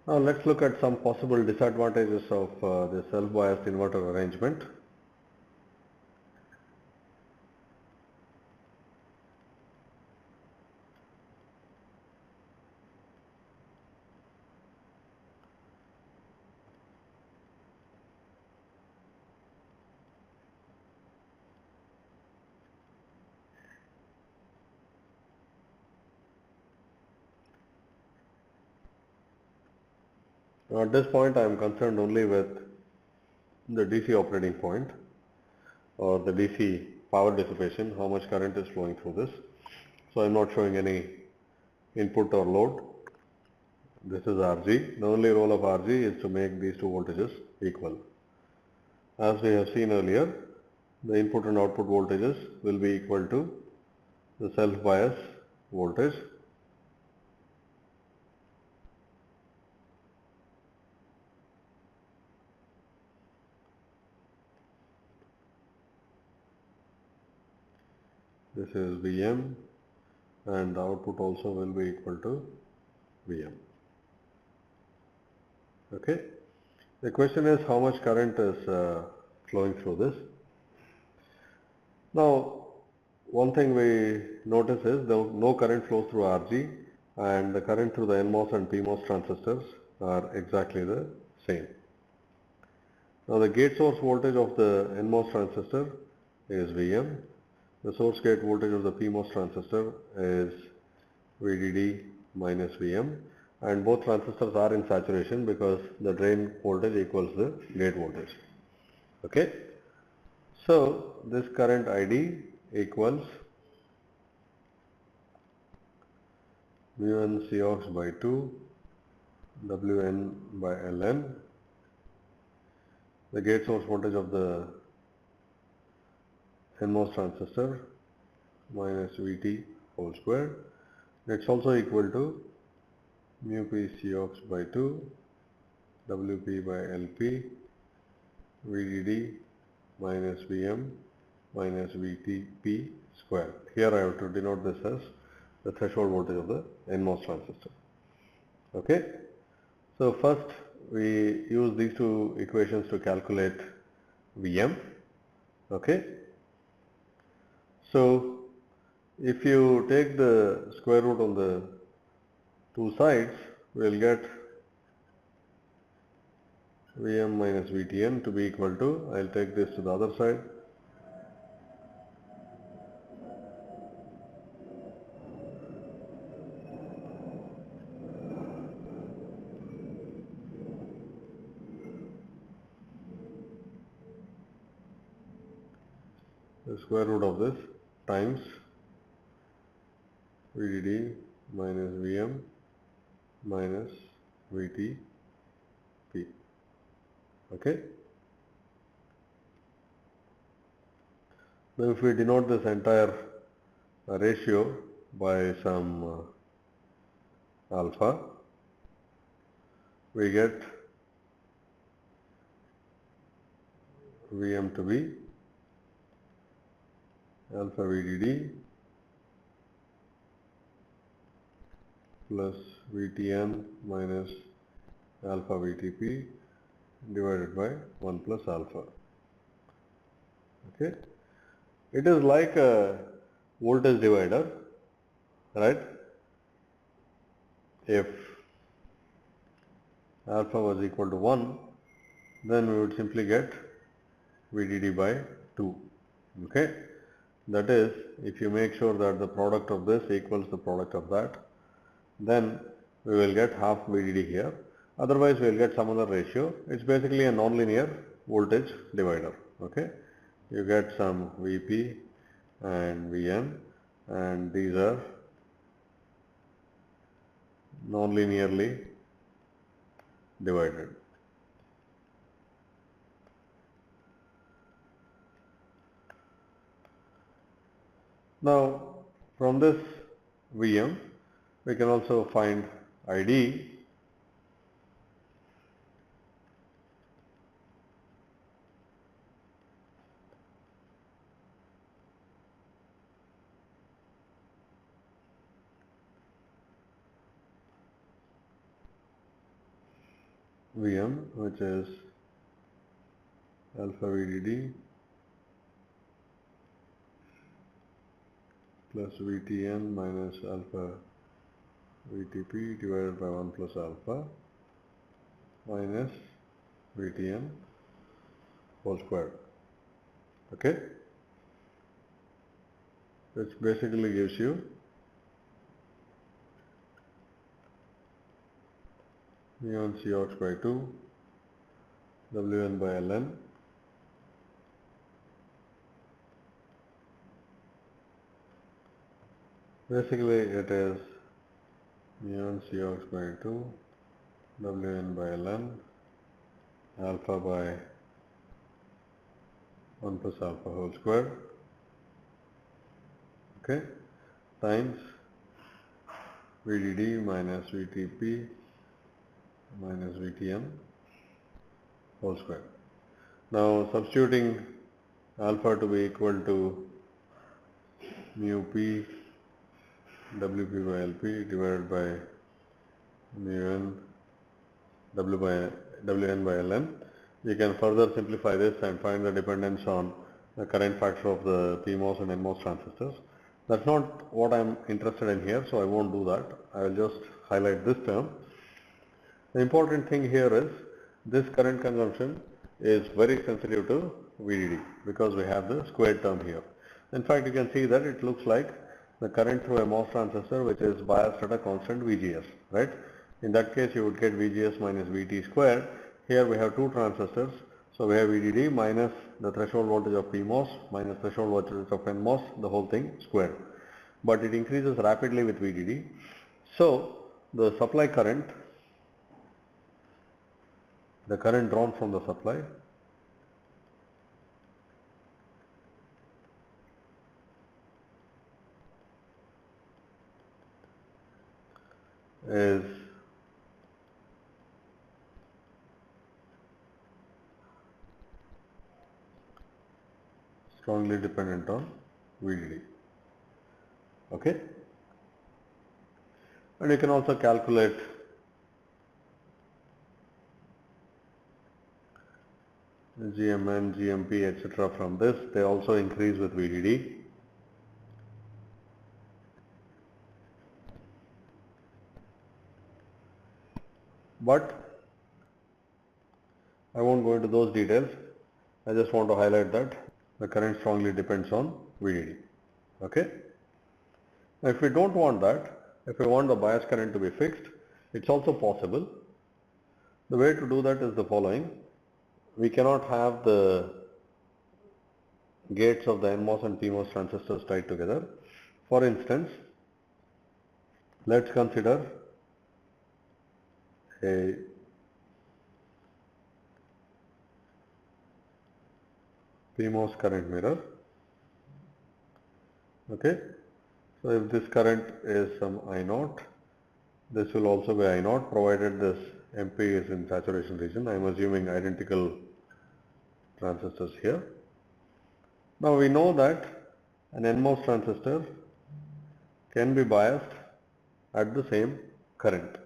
Now let's look at some possible disadvantages of the self-biased inverter arrangement. Now at this point I am concerned only with the DC operating point or the DC power dissipation, how much current is flowing through this. So I am not showing any input or load. This is RG. The only role of RG is to make these two voltages equal. As we have seen earlier, the input and output voltages will be equal to the self-bias voltage. This is Vm and the output also will be equal to Vm. Okay. The question is how much current is flowing through this. Now, one thing we notice is no current flows through RG and the current through the NMOS and PMOS transistors are exactly the same. Now, the gate source voltage of the NMOS transistor is Vm. The source gate voltage of the PMOS transistor is VDD minus Vm, and both transistors are in saturation because the drain voltage equals the gate voltage. Okay. So this current ID equals mu n Cox by 2 Wn by Ln, the gate source voltage of the NMOS transistor minus Vt whole square. It's also equal to mu p Cox by 2 Wp by Lp Vdd minus Vm minus Vtp square. Here I have to denote this as the threshold voltage of the NMOS transistor. Okay. So first we use these two equations to calculate Vm. Okay. So if you take the square root on the two sides, we will get Vm minus Vtn to be equal to, I will take this to the other side, the square root of this times Vdd minus Vm minus Vtp. Okay. Now if we denote this entire ratio by some alpha, we get Vm to be alpha Vdd plus Vtn minus alpha Vtp divided by 1 plus alpha. Okay. It is like a voltage divider, right? If alpha was equal to 1, then we would simply get Vdd by 2. Okay. That is, if you make sure that the product of this equals the product of that, then we will get half Vdd here. Otherwise, we will get some other ratio. It's basically a nonlinear voltage divider. Okay. You get some Vp and Vn, and these are non-linearly divided. Now from this Vm we can also find ID. Vm, which is alpha VDD plus Vtn minus alpha Vtp divided by 1 plus alpha minus Vtn whole squared. Okay, which basically gives you mu1 Cox by 2 Wn by Ln basically it is mu1 Cox by 2 Wn by Ln alpha by 1 plus alpha whole square, okay, times VDD minus VTP minus Vtn whole square. Now substituting alpha to be equal to mu p Wp by Lp divided by mu n Wn by Ln, you can further simplify this and find the dependence on the current factor of the PMOS and NMOS transistors. That's not what I'm interested in here, so I won't do that. I will just highlight this term. The important thing here is this current consumption is very sensitive to VDD because we have the squared term here. In fact, you can see that it looks like the current through a MOS transistor which is biased at a constant VGS, right? In that case, you would get VGS minus VT squared. Here we have two transistors, so we have VDD minus the threshold voltage of PMOS minus threshold voltage of NMOS, the whole thing squared. But it increases rapidly with VDD. So the supply current, the current drawn from the supply is strongly dependent on VDD. Okay, and you can also calculate GMN, GMP, etc. from this. They also increase with VDD. But I won't go into those details. I just want to highlight that the current strongly depends on VDD. Okay. Now if we don't want that, if we want the bias current to be fixed, it's also possible. The way to do that is the following. We cannot have the gates of the NMOS and PMOS transistors tied together. For instance, let's consider a PMOS current mirror. Okay, so if this current is some I0, this will also be I0 provided this MP is in saturation region. I am assuming identical transistors here. Now we know that an NMOS transistor can be biased at the same current,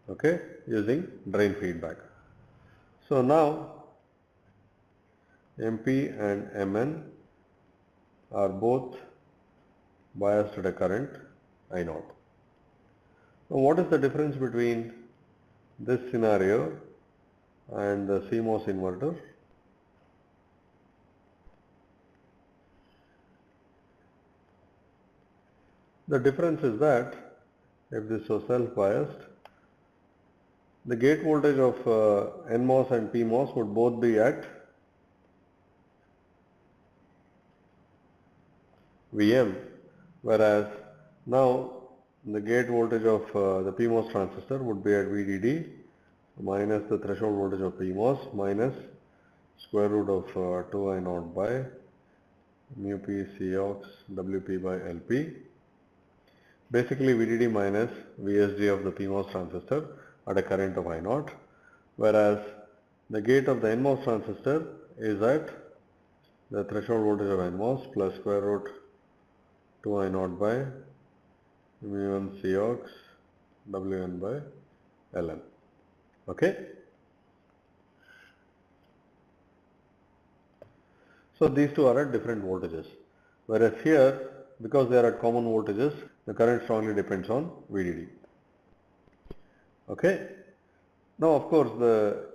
okay, using drain feedback. So now MP and MN are both biased at a current I0. Now what is the difference between this scenario and the CMOS inverter? The difference is that if this was self-biased, the gate voltage of NMOS and PMOS would both be at Vm, whereas now the gate voltage of the PMOS transistor would be at VDD minus the threshold voltage of PMOS minus square root of 2I0 by mu p Cox Wp by Lp. Basically VDD minus VSG of the PMOS transistor at a current of I0, whereas the gate of the NMOS transistor is at the threshold voltage of NMOS plus square root 2I0 by mu1 Cox Wn by Ln. Okay. So these two are at different voltages. Whereas here, because they are at common voltages, the current strongly depends on VDD. Okay. Now of course the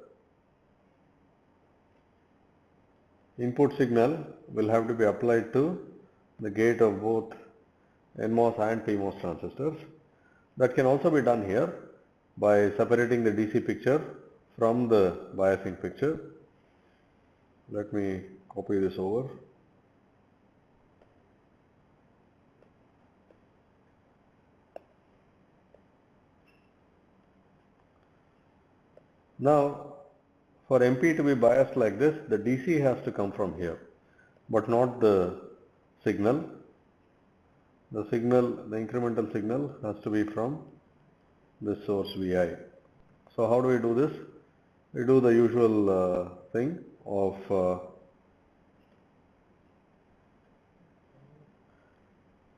input signal will have to be applied to the gate of both NMOS and PMOS transistors. That can also be done here by separating the DC picture from the biasing picture. Let me copy this over. Now for MP to be biased like this, the DC has to come from here, but not the signal. The incremental signal has to be from this source Vi. So how do we do this? We do the usual thing of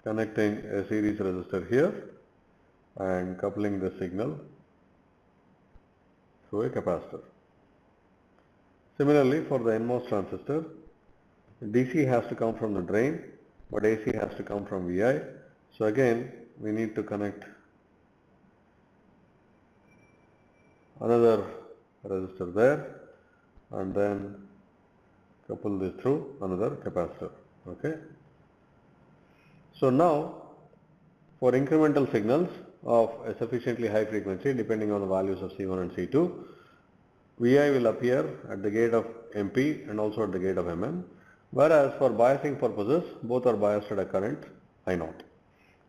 connecting a series resistor here and coupling the signal through a capacitor. Similarly, for the NMOS transistor, DC has to come from the drain, but AC has to come from Vi. So again, we need to connect another resistor there and then couple this through another capacitor. Okay. So now for incremental signals of a sufficiently high frequency, depending on the values of C1 and C2, Vi will appear at the gate of MP and also at the gate of MM, whereas for biasing purposes, both are biased at a current I0.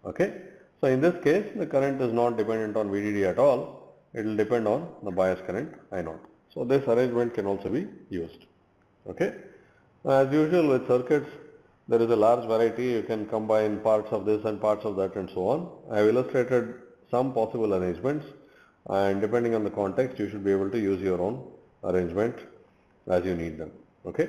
Okay. So in this case, the current is not dependent on VDD at all. It will depend on the bias current I0. So this arrangement can also be used. Okay. As usual with circuits, there is a large variety. You can combine parts of this and parts of that and so on. I have illustrated some possible arrangements, and depending on the context, you should be able to use your own arrangement as you need them. Okay.